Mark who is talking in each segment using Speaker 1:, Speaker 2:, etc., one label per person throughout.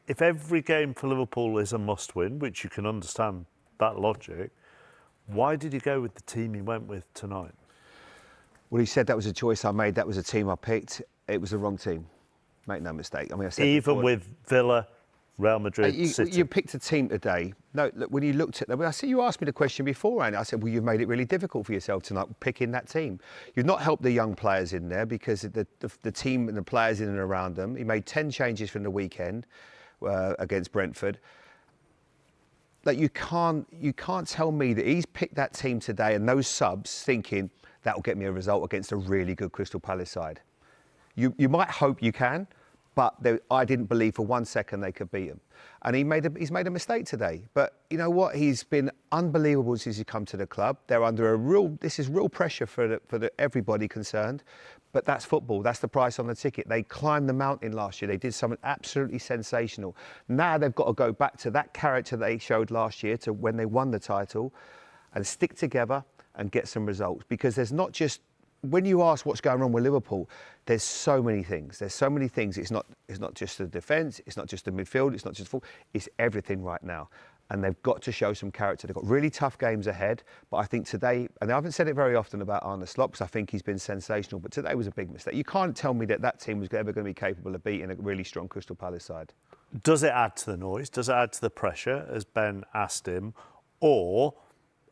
Speaker 1: if every game for Liverpool is a must-win, which you can understand that logic, why did he go with the team he went with tonight?
Speaker 2: Well, he said that was a choice I made. That was a team I picked. It was the wrong team. Make no mistake. I mean, I said
Speaker 1: even
Speaker 2: before,
Speaker 1: with Villa, Real Madrid, City.
Speaker 2: You picked a team today. No, look, when you looked at them, I see you asked me the question beforehand. I said, well, you've made it really difficult for yourself tonight picking that team. You've not helped the young players in there because the team and the players in and around them. He made 10 changes from the weekend against Brentford. Like you can't tell me that he's picked that team today and those subs thinking that will get me a result against a really good Crystal Palace side. You might hope you can, but I didn't believe for 1 second they could beat him. And he's made a mistake today. But you know what? He's been unbelievable since he's come to the club. They're under this is real pressure for everybody concerned. But that's football. That's the price on the ticket. They climbed the mountain last year. They did something absolutely sensational. Now they've got to go back to that character they showed last year to when they won the title and stick together and get some results. Because there's not just, when you ask what's going on with Liverpool, there's so many things. There's so many things. It's not just the defence. It's not just the midfield. It's not just full. It's everything right now. And they've got to show some character. They've got really tough games ahead. But I think today, and I haven't said it very often about Arne Slot because I think he's been sensational, but today was a big mistake. You can't tell me that team was ever going to be capable of beating a really strong Crystal Palace side.
Speaker 1: Does it add to the noise? Does it add to the pressure, as Ben asked him? Or,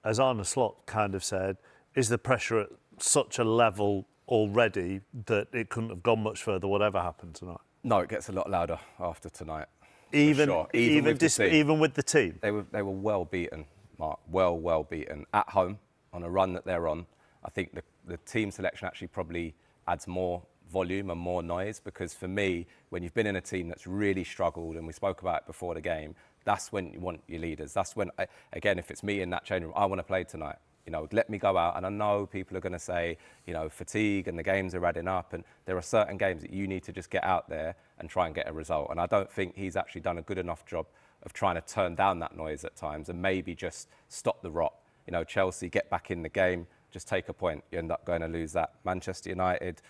Speaker 1: as Arne Slot kind of said, is the pressure at such a level already that it couldn't have gone much further, whatever happened tonight?
Speaker 3: No, it gets a lot louder after tonight.
Speaker 1: Even with the team?
Speaker 3: They were well beaten, Mark, well beaten. At home, on a run that they're on, I think the team selection actually probably adds more volume and more noise because for me, when you've been in a team that's really struggled, and we spoke about it before the game, that's when you want your leaders. That's when, again, if it's me in that changing room, I want to play tonight. You know, let me go out. And I know people are going to say, you know, fatigue and the games are adding up. And there are certain games that you need to just get out there and try and get a result. And I don't think he's actually done a good enough job of trying to turn down that noise at times and maybe just stop the rot. You know, Chelsea, get back in the game, just take a point. You end up going to lose that. Manchester United,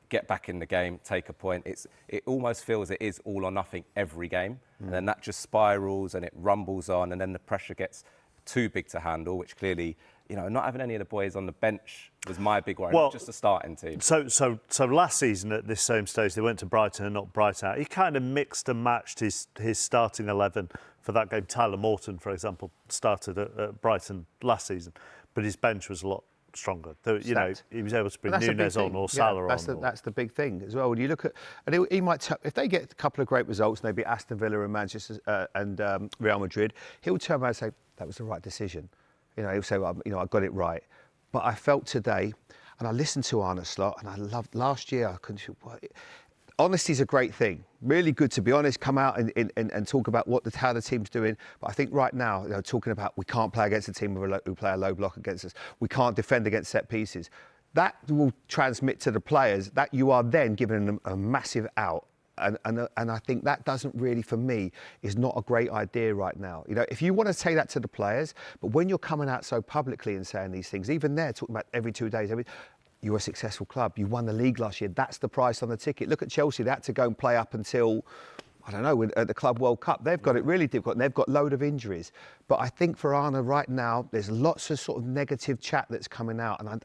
Speaker 3: get back in the game, take a point. It almost feels it is all or nothing every game. And then that just spirals and it rumbles on and then the pressure gets too big to handle, which clearly, you know, not having any of the boys on the bench was my big worry, not just the starting team.
Speaker 1: So last season at this same stage, they went to Brighton and knocked Brighton out. He kind of mixed and matched his starting 11 for that game. Tyler Morton, for example, started at Brighton last season, but his bench was a lot stronger. You know, he was able to bring Núñez on or Salah on.
Speaker 2: That's the big thing as well. When you look at, and he might, if they get a couple of great results, and they beat Aston Villa and Manchester and Real Madrid, he'll turn around and say that was the right decision. You know, he'll say, well, you know, I got it right. But I felt today, and I listened to Arne Slot, and I loved last year. I couldn't. Honesty is a great thing. Really good to be honest. Come out and talk about how the team's doing. But I think right now, you know, talking about we can't play against a team who play a low block against us. We can't defend against set pieces. That will transmit to the players that you are then giving them a massive out. And I think that doesn't really, for me, is not a great idea right now. You know, if you want to say that to the players, but when you're coming out so publicly and saying these things, even there, talking about every 2 days, you're a successful club. You won the league last year. That's the price on the ticket. Look at Chelsea. They had to go and play up until, I don't know, at the Club World Cup. They've got it really difficult and they've got a load of injuries. But I think for Arne right now, there's lots of sort of negative chat that's coming out. And I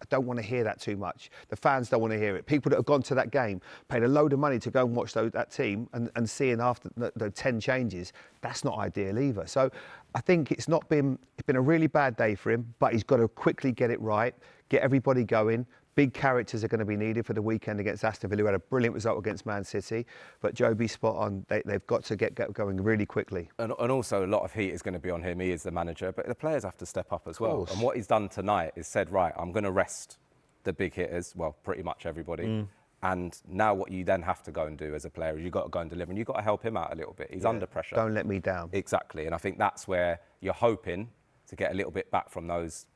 Speaker 2: don't want to hear that too much. The fans don't want to hear it. People that have gone to that game, paid a load of money to go and watch that team and seeing after the 10 changes, that's not ideal either. So I think it's been a really bad day for him, but he's got to quickly get it right, get everybody going. Big characters are going to be needed for the weekend against Aston Villa, who had a brilliant result against Man City. But Joby's spot on. They've got to get going really quickly.
Speaker 3: And also a lot of heat is going to be on him. He is the manager, but the players have to step up as well. And what he's done tonight is said, right, I'm going to rest the big hitters, well, pretty much everybody. And now what you then have to go and do as a player is you've got to go and deliver, and you've got to help him out a little bit. He's under pressure.
Speaker 2: Don't let me down.
Speaker 3: Exactly. And I think that's where you're hoping to get a little bit back from those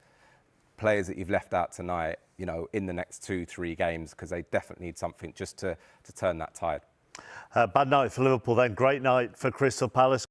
Speaker 3: players that you've left out tonight, you know, in the next 2-3 games, because they definitely need something just to turn that tide.
Speaker 1: Bad night for Liverpool then, great night for Crystal Palace.